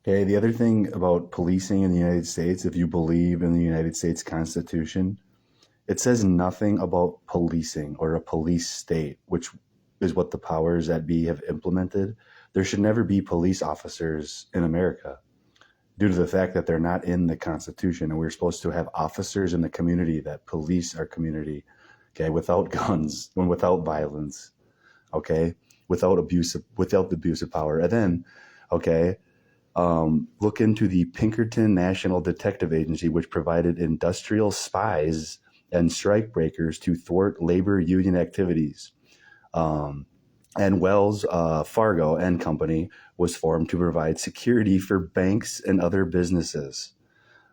Okay, the other thing about policing in the United States, if you believe in the United States Constitution, it says nothing about policing or a police state, which is what the powers that be have implemented. There should never be police officers in America due to the fact that they're not in the Constitution. And we're supposed to have officers in the community that police our community, okay, without guns and without violence, okay, without the abuse of power. And then, okay, look into the Pinkerton National Detective Agency, which provided industrial spies and strikebreakers to thwart labor union activities. Um, and Wells Fargo and Company was formed to provide security for banks and other businesses.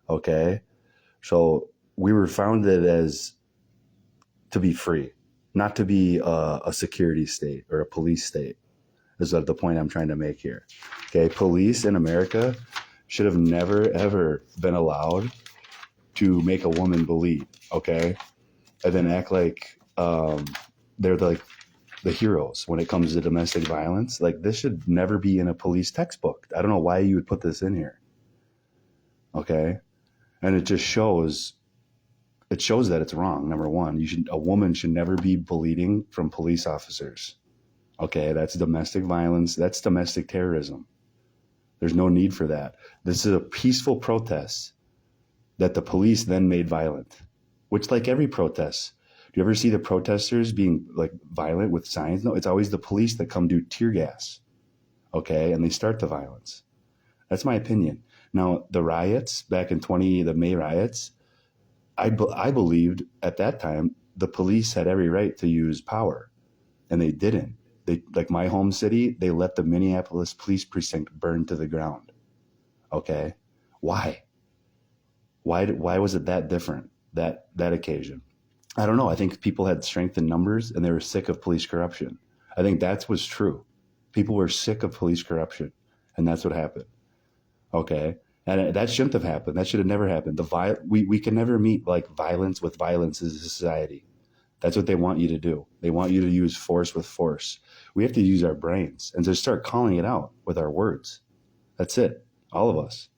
Okay, so we were founded as to be free, not to be a security state or a police state. Is the point I'm trying to make here. Okay, police in America should have never ever been allowed to make a woman bleed. Okay, and then act like they're like the heroes when it comes to domestic violence. Like this should never be in a police textbook. I don't know why you would put this in here. Okay, and it just shows. It shows that it's wrong. Number one, a woman should never be bleeding from police officers. Okay, that's domestic violence. That's domestic terrorism. There's no need for that. This is a peaceful protest that the police then made violent, which, like every protest, do you ever see the protesters being like violent with signs? No, it's always the police that come do tear gas. Okay, and they start the violence. That's my opinion. Now, the riots back in the May riots, I believed at that time the police had every right to use power, and they didn't. They, like my home city, they let the Minneapolis police precinct burn to the ground. Okay, why? Why was it that different that occasion? I don't know. I think people had strength in numbers and they were sick of police corruption. I think that was true. People were sick of police corruption, and that's what happened. Okay, and that shouldn't have happened. That should have never happened. We can never meet like violence with violence as a society. That's what they want you to do. They want you to use force with force. We have to use our brains and just start calling it out with our words. That's it. All of us.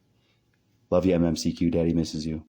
Love you, MMCQ. Daddy misses you.